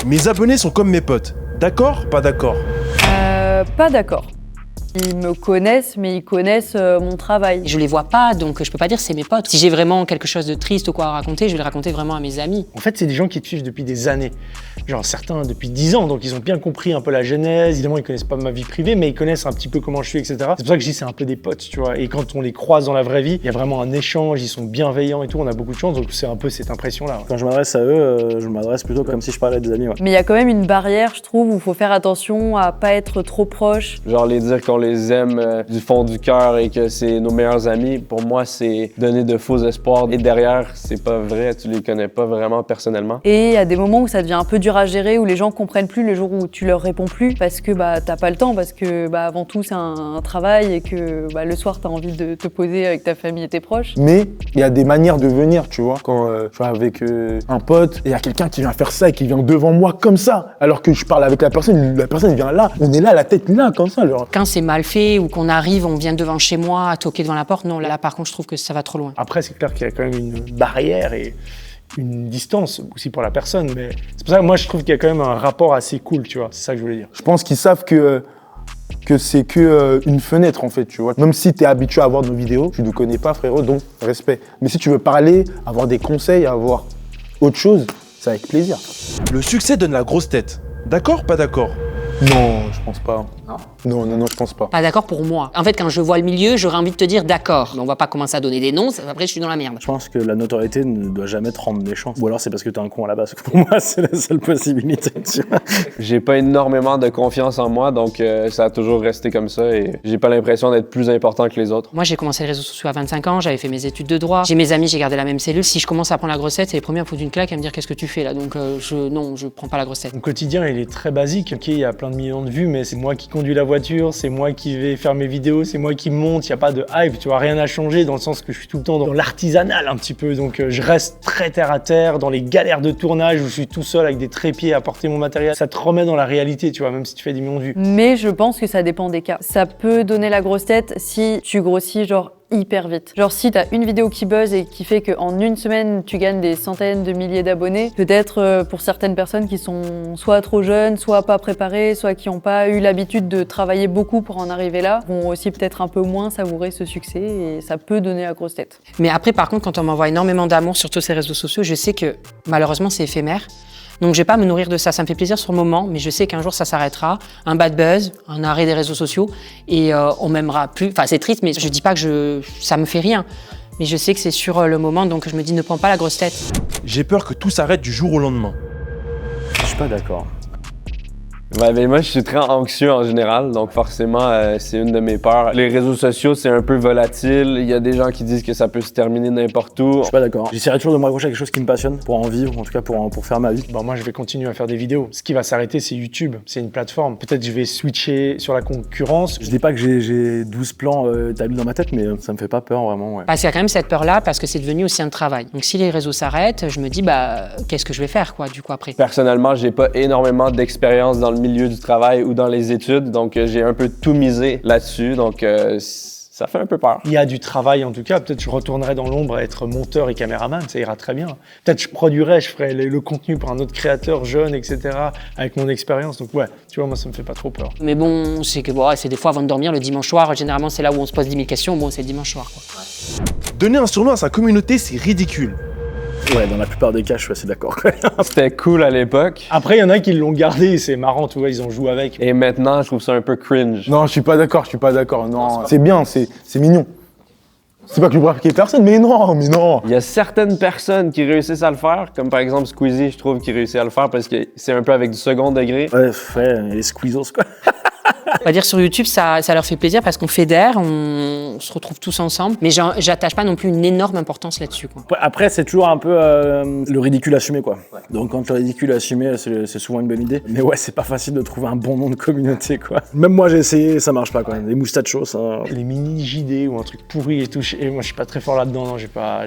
Mes abonnés sont comme mes potes. D'accord? Pas d'accord? Pas d'accord. Ils me connaissent, mais ils connaissent mon travail. Je les vois pas, donc je peux pas dire c'est mes potes. Si j'ai vraiment quelque chose de triste ou quoi à raconter, je vais le raconter vraiment à mes amis. En fait, c'est des gens qui te suivent depuis des années. Genre certains depuis 10 ans, donc ils ont bien compris un peu la genèse. Évidemment, ils connaissent pas ma vie privée, mais ils connaissent un petit peu comment je suis, etc. C'est pour ça que je dis c'est un peu des potes, tu vois. Et quand on les croise dans la vraie vie, il y a vraiment un échange, ils sont bienveillants et tout. On a beaucoup de chance, donc c'est un peu cette impression-là. Ouais. Quand je m'adresse à eux, je m'adresse plutôt comme si je parlais à des amis. Ouais. Mais il y a quand même une barrière, je trouve, où il faut faire attention à pas être trop proche. Genre les dire qu'on les aime du fond du cœur et que c'est nos meilleurs amis, pour moi, c'est donner de faux espoirs. Et derrière, c'est pas vrai, tu les connais pas vraiment personnellement. Et il y a des moments où ça devient un peu dur à gérer, où les gens comprennent plus le jour où tu leur réponds plus, parce que t'as pas le temps, parce que avant tout c'est un travail et que le soir t'as envie de te poser avec ta famille et tes proches. Mais il y a des manières de venir, tu vois. Quand je suis avec un pote et il y a quelqu'un qui vient faire ça et qui vient devant moi comme ça, alors que je parle avec la personne vient là, on est là, la tête là, comme ça. Genre. Quand c'est mal fait ou qu'on arrive, on vient devant chez moi à toquer devant la porte, non, là par contre je trouve que ça va trop loin. Après, c'est clair qu'il y a quand même une barrière et une distance aussi pour la personne, mais c'est pour ça que moi je trouve qu'il y a quand même un rapport assez cool, tu vois, c'est ça que je voulais dire. Je pense qu'ils savent que c'est que une fenêtre en fait, tu vois. Même si tu es habitué à voir nos vidéos, tu ne connais pas frérot, donc respect. Mais si tu veux parler, avoir des conseils, avoir autre chose, c'est avec plaisir. Le succès donne la grosse tête. D'accord? Pas d'accord? Non, je pense pas. Non, je pense pas. Pas d'accord pour moi. En fait, quand je vois le milieu, j'aurais envie de te dire d'accord. Mais on va pas commencer à donner des noms, après je suis dans la merde. Je pense que la notoriété ne doit jamais te rendre méchant. Ou alors c'est parce que t'es un con à la base. Pour moi, c'est la seule possibilité, tu vois. J'ai pas énormément de confiance en moi, donc ça a toujours resté comme ça et j'ai pas l'impression d'être plus important que les autres. Moi, j'ai commencé les réseaux sociaux à 25 ans, j'avais fait mes études de droit. J'ai mes amis, j'ai gardé la même cellule. Si je commence à prendre la grossette, c'est les premiers à me foutre une claque et à me dire qu'est-ce que tu fais là. Donc non, je prends pas la grossette. Mon quotidien, il est très basique. Ok, il y a plein de millions de vues, mais c'est moi qui conduis la voiture, c'est moi qui vais faire mes vidéos, c'est moi qui monte, il n'y a pas de hype, tu vois, rien n'a changé dans le sens que je suis tout le temps dans l'artisanal un petit peu, donc je reste très terre à terre, dans les galères de tournage où je suis tout seul avec des trépieds à porter mon matériel, ça te remet dans la réalité, tu vois, même si tu fais des millions de vues. Mais je pense que ça dépend des cas. Ça peut donner la grosse tête si tu grossis genre hyper vite. Genre si t'as une vidéo qui buzz et qui fait qu'en une semaine tu gagnes des centaines de milliers d'abonnés, peut-être pour certaines personnes qui sont soit trop jeunes, soit pas préparées, soit qui n'ont pas eu l'habitude de travailler beaucoup pour en arriver là, vont aussi peut-être un peu moins savourer ce succès et ça peut donner la grosse tête. Mais après, par contre, quand on m'envoie énormément d'amour sur tous ces réseaux sociaux, je sais que malheureusement c'est éphémère. Donc je vais pas me nourrir de ça, ça me fait plaisir sur le moment, mais je sais qu'un jour ça s'arrêtera, un bad buzz, un arrêt des réseaux sociaux, et on m'aimera plus. Enfin c'est triste, mais je dis pas que ça me fait rien, mais je sais que c'est sur le moment, donc je me dis ne prends pas la grosse tête. J'ai peur que tout s'arrête du jour au lendemain. Je suis pas d'accord. Ben, moi, je suis très anxieux en général, donc forcément, c'est une de mes peurs. Les réseaux sociaux, c'est un peu volatile. Il y a des gens qui disent que ça peut se terminer n'importe où. Je suis pas d'accord. J'essaierai toujours de me raccrocher à quelque chose qui me passionne pour en vivre, en tout cas pour faire ma vie. Bon, moi, je vais continuer à faire des vidéos. Ce qui va s'arrêter, c'est YouTube. C'est une plateforme. Peut-être je vais switcher sur la concurrence. Je dis pas que j'ai 12 plans établis dans ma tête, mais ça me fait pas peur vraiment. Ouais. Parce qu'il y a quand même cette peur-là, parce que c'est devenu aussi un travail. Donc si les réseaux s'arrêtent, je me dis qu'est-ce que je vais faire quoi du coup après. Personnellement, j'ai pas énormément d'expérience dans le milieu du travail ou dans les études, donc j'ai un peu tout misé là-dessus, donc ça fait un peu peur. Il y a du travail en tout cas, peut-être je retournerai dans l'ombre à être monteur et caméraman, ça ira très bien. Peut-être je produirais, je ferais le contenu pour un autre créateur jeune, etc. avec mon expérience, donc ouais, tu vois, moi ça me fait pas trop peur. Mais bon, c'est que c'est des fois avant de dormir, le dimanche soir, généralement c'est là où on se pose 10 000 questions, bon c'est le dimanche soir quoi. Donner un surnom à sa communauté, c'est ridicule. Ouais, dans la plupart des cas, je suis assez d'accord. C'était cool à l'époque. Après, il y en a qui l'ont gardé, c'est marrant, tu vois, ils ont joué avec. Et maintenant, je trouve ça un peu cringe. Non, je suis pas d'accord. Non, c'est bien, c'est mignon. C'est pas que je veux braquer personne, mais non. Il y a certaines personnes qui réussissent à le faire, comme par exemple Squeezie, je trouve, qui réussit à le faire parce que c'est un peu avec du second degré. Ouais, les squeezos quoi. On va dire sur YouTube, ça leur fait plaisir parce qu'on fédère, on se retrouve tous ensemble, mais j'attache pas non plus une énorme importance là-dessus quoi. Après, c'est toujours un peu le ridicule assumé quoi. Ouais. Donc quand le ridicule assumé, c'est souvent une bonne idée. Mais ouais, c'est pas facile de trouver un bon nom de communauté quoi. Même moi j'ai essayé, ça marche pas quoi. Les moustachos, ça. Les mini JD ou un truc pourri et tout, et moi je suis pas très fort là-dedans, non, j'ai pas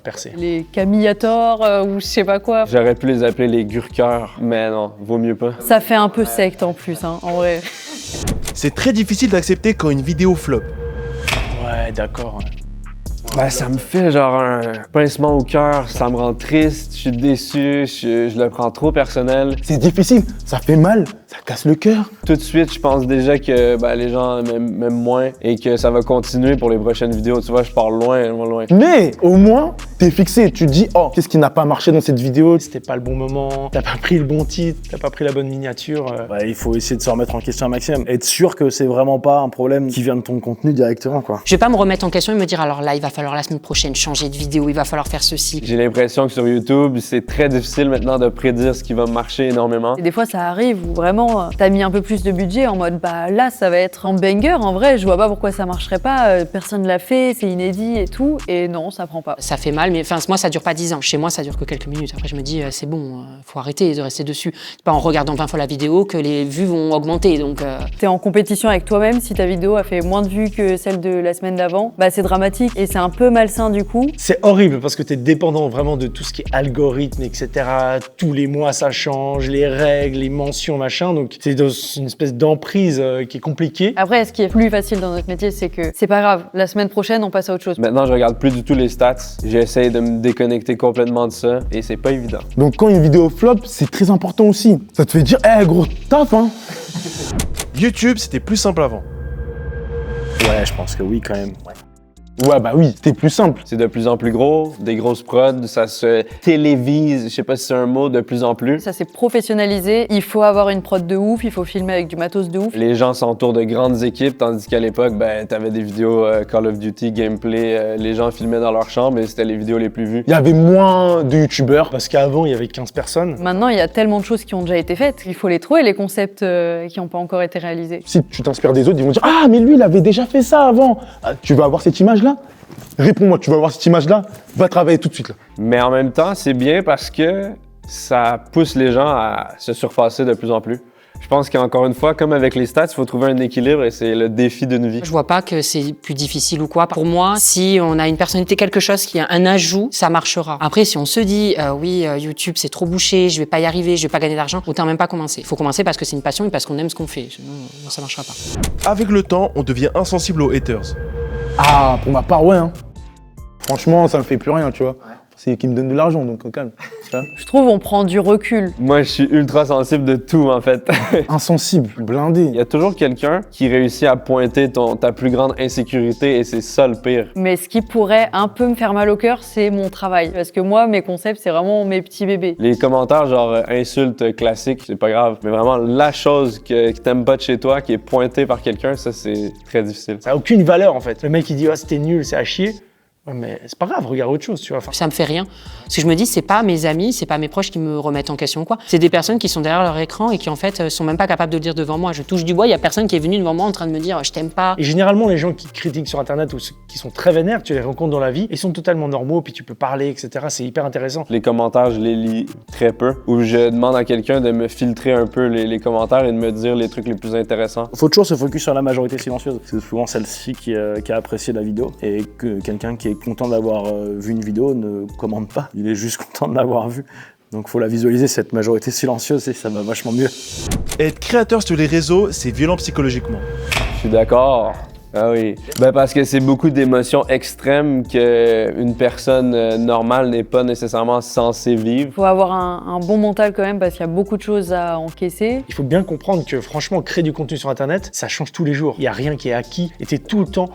percé. Les Camillator ou je sais pas quoi. J'aurais pu les appeler les gurkeurs, mais non, vaut mieux pas. Ça fait un peu secte en plus, hein, en vrai. C'est très difficile d'accepter quand une vidéo flop. Ouais, d'accord. Ben, ça me fait genre un pincement au cœur, ça me rend triste, je suis déçu, je le prends trop personnel. C'est difficile, ça fait mal, ça casse le cœur. Tout de suite, je pense déjà que les gens m'aiment moins et que ça va continuer pour les prochaines vidéos. Tu vois, je pars loin. Mais au moins, t'es fixé, tu te dis, oh, qu'est-ce qui n'a pas marché dans cette vidéo? C'était pas le bon moment, t'as pas pris le bon titre, t'as pas pris la bonne miniature. Ouais, il faut essayer de se remettre en question un maximum. Être sûr que c'est vraiment pas un problème qui vient de ton contenu directement, quoi. Je vais pas me remettre en question et me dire alors là, il va falloir la semaine prochaine changer de vidéo, il va falloir faire ceci. J'ai l'impression que sur YouTube, c'est très difficile maintenant de prédire ce qui va marcher énormément. Et des fois, ça arrive où vraiment, t'as mis un peu plus de budget en mode, bah là, ça va être en banger. En vrai, je vois pas pourquoi ça marcherait pas. Personne l'a fait, c'est inédit et tout. Et non, ça prend pas. Ça fait mal, mais enfin, moi, ça dure pas 10 ans. Chez moi, ça dure que quelques minutes. Après, je me dis, c'est bon, faut arrêter de rester dessus. C'est pas en regardant 20 fois la vidéo que les vues vont augmenter. Donc, T'es en compétition avec toi-même. Si ta vidéo a fait moins de vues que celle de la semaine d'avant, bah c'est dramatique et c'est un peu malsain du coup. C'est horrible parce que t'es dépendant vraiment de tout ce qui est algorithme, etc. Tous les mois, ça change, les règles, les mentions, machin. Donc, t'es dans une espèce d'emprise qui est compliquée. Après, ce qui est plus facile dans notre métier, c'est que c'est pas grave. La semaine prochaine, on passe à autre chose. Maintenant, je regarde plus du tout les stats. J'essaye de me déconnecter complètement de ça et c'est pas évident. Donc quand une vidéo flop, c'est très important aussi. Ça te fait dire, gros taf, hein. YouTube, c'était plus simple avant. Ouais, je pense que oui, quand même. Ouais, bah oui, c'était plus simple. C'est de plus en plus gros, des grosses prods, ça se télévise, je sais pas si c'est un mot, de plus en plus. Ça s'est professionnalisé. Il faut avoir une prod de ouf, il faut filmer avec du matos de ouf. Les gens s'entourent de grandes équipes, tandis qu'à l'époque, t'avais des vidéos Call of Duty, gameplay, les gens filmaient dans leur chambre et c'était les vidéos les plus vues. Il y avait moins de youtubeurs. Parce qu'avant, il y avait 15 personnes. Maintenant, il y a tellement de choses qui ont déjà été faites. Il faut les trouver, les concepts qui n'ont pas encore été réalisés. Si tu t'inspires des autres, ils vont dire, ah, mais lui, il avait déjà fait ça avant. Ah, tu vas avoir cette image-là? Réponds-moi, tu vas voir cette image-là? Va travailler tout de suite là. Mais en même temps, c'est bien parce que ça pousse les gens à se surpasser de plus en plus. Je pense qu'encore une fois, comme avec les stats, il faut trouver un équilibre et c'est le défi d'une vie. je vois pas que c'est plus difficile ou quoi. Pour moi, si on a une personnalité, quelque chose qui a un ajout, ça marchera. Après, si on se dit, oui, YouTube, c'est trop bouché, je vais pas y arriver, je vais pas gagner d'argent, autant même pas commencer. Il faut commencer parce que c'est une passion et parce qu'on aime ce qu'on fait. Sinon, ça marchera pas. Avec le temps, on devient insensible aux haters. Ah, pour ma part, ouais. Hein. Franchement, ça me fait plus rien, tu vois. C'est qui me donne de l'argent, donc au calme. Je trouve on prend du recul. Moi, je suis ultra sensible de tout, en fait. Insensible, blindé. Il y a toujours quelqu'un qui réussit à pointer ta plus grande insécurité et c'est ça le pire. Mais ce qui pourrait un peu me faire mal au cœur, c'est mon travail. Parce que moi, mes concepts, c'est vraiment mes petits bébés. Les commentaires genre insultes classiques, c'est pas grave. Mais vraiment, la chose que t'aimes pas de chez toi, qui est pointée par quelqu'un, ça, c'est très difficile. Ça a aucune valeur en fait. Le mec il dit, ah, c'était nul, c'est à chier. Ouais, mais c'est pas grave, regarde autre chose, tu vois. Enfin, Ça me fait rien. Parce que je me dis, c'est pas mes amis, c'est pas mes proches qui me remettent en question, quoi. C'est des personnes qui sont derrière leur écran et qui, en fait, sont même pas capables de le dire devant moi. Je touche du bois, il y a personne qui est venu devant moi en train de me dire, je t'aime pas. Et généralement, les gens qui critiquent sur Internet ou ceux qui sont très vénères, tu les rencontres dans la vie, ils sont totalement normaux, puis tu peux parler, etc. C'est hyper intéressant. Les commentaires, je les lis très peu. Ou je demande à quelqu'un de me filtrer un peu les commentaires et de me dire les trucs les plus intéressants. Faut toujours se focus sur la majorité silencieuse. C'est souvent celle-ci qui a apprécié la vidéo et que quelqu'un qui est content d'avoir vu une vidéo ne commande pas. Il est juste content de l'avoir vue. Donc faut la visualiser, cette majorité silencieuse, et ça va vachement mieux. Être créateur sur les réseaux, c'est violent psychologiquement. Je suis d'accord. Ah oui. Parce que c'est beaucoup d'émotions extrêmes qu'une personne normale n'est pas nécessairement censée vivre. Il faut avoir un bon mental quand même parce qu'il y a beaucoup de choses à encaisser. Il faut bien comprendre que franchement, créer du contenu sur Internet, ça change tous les jours. Il n'y a rien qui est acquis et tu es tout le temps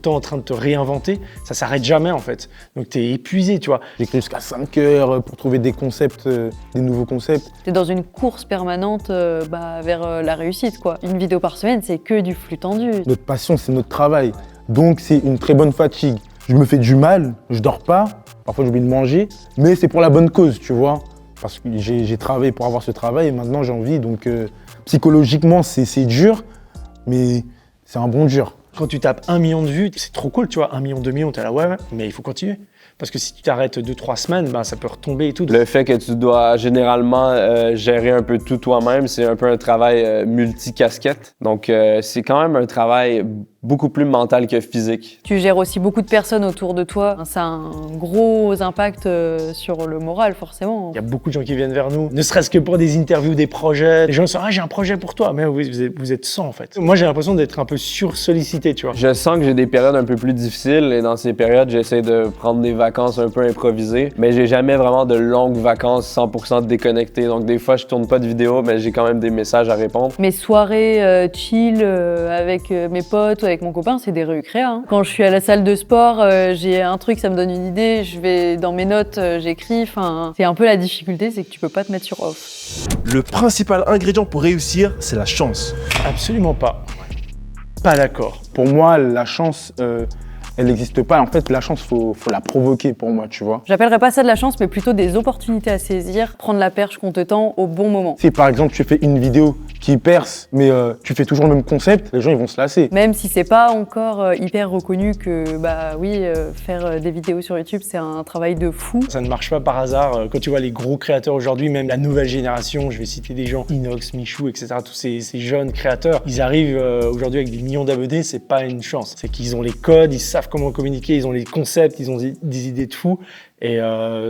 en train de te réinventer. Ça s'arrête jamais en fait. Donc tu es épuisé, tu vois. J'écris jusqu'à 5 heures pour trouver des concepts, des nouveaux concepts. T'es dans une course permanente vers la réussite, quoi. Une vidéo par semaine, c'est que du flux tendu. Notre passion, c'est notre travail. Donc c'est une très bonne fatigue. Je me fais du mal, je dors pas, parfois j'oublie de manger, mais c'est pour la bonne cause, tu vois. Parce que j'ai travaillé pour avoir ce travail et maintenant j'ai envie. Donc psychologiquement, c'est dur, mais c'est un bon dur. Quand tu tapes 1 million de vues, c'est trop cool, tu vois. 1 million, 2 millions, t'es là, ouais, mais il faut continuer. Parce que si tu t'arrêtes 2-3 semaines, ça peut retomber et tout. Le fait que tu dois généralement gérer un peu tout toi-même, c'est un peu un travail multicasquette. Donc c'est quand même un travail beaucoup plus mental que physique. Tu gères aussi beaucoup de personnes autour de toi. Ça a un gros impact sur le moral, forcément. Il y a beaucoup de gens qui viennent vers nous, ne serait-ce que pour des interviews, des projets. Les gens se disent « Ah, j'ai un projet pour toi !» Mais vous êtes 100 en fait. Moi, j'ai l'impression d'être un peu sursollicité, tu vois. Je sens que j'ai des périodes un peu plus difficiles et dans ces périodes, j'essaie de prendre des vacances un peu improvisées. Mais j'ai jamais vraiment de longues vacances 100% déconnectées. Donc des fois, je tourne pas de vidéo, mais j'ai quand même des messages à répondre. Mes soirées chill avec mes potes ou avec mon copain, c'est des récréas. Hein. Quand je suis à la salle de sport, j'ai un truc, ça me donne une idée, je vais dans mes notes, j'écris. Enfin, c'est un peu la difficulté, c'est que tu peux pas te mettre sur off. Le principal ingrédient pour réussir, c'est la chance. Absolument pas. Pas d'accord. Pour moi, la chance, elle n'existe pas. En fait, la chance, faut la provoquer pour moi, tu vois. J'appellerais pas ça de la chance, mais plutôt des opportunités à saisir, prendre la perche qu'on te tend au bon moment. Si par exemple, tu fais une vidéo qui perce, mais tu fais toujours le même concept, les gens, ils vont se lasser. Même si c'est pas encore hyper reconnu que, bah oui, faire des vidéos sur YouTube, c'est un travail de fou. Ça ne marche pas par hasard. Quand tu vois les gros créateurs aujourd'hui, même la nouvelle génération, je vais citer des gens, Inox, Michou, etc., tous ces jeunes créateurs, ils arrivent aujourd'hui avec des millions d'abonnés, c'est pas une chance. C'est qu'ils ont les codes, ils savent comment communiquer, ils ont les concepts, ils ont des idées de fou. Et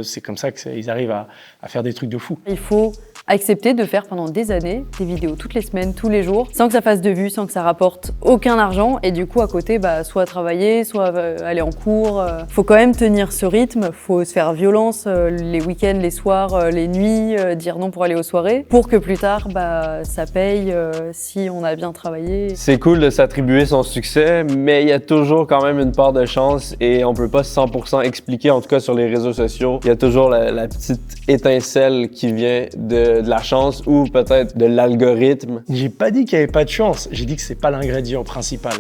c'est comme ça qu'ils arrivent à faire des trucs de fou. Il faut accepter de faire pendant des années des vidéos toutes les semaines, tous les jours, sans que ça fasse de vues, sans que ça rapporte aucun argent. Et du coup, à côté, bah, soit travailler, soit aller en cours. Faut quand même tenir ce rythme, faut se faire violence les week-ends, les soirs, les nuits, dire non pour aller aux soirées, pour que plus tard, bah, ça paye si on a bien travaillé. C'est cool de s'attribuer son succès, mais il y a toujours quand même une part de chance et on peut pas 100% expliquer, en tout cas sur les réseaux sociaux. Il y a toujours la petite étincelle qui vient de la chance ou peut-être de l'algorithme. J'ai pas dit qu'il y avait pas de chance, j'ai dit que c'est pas l'ingrédient principal.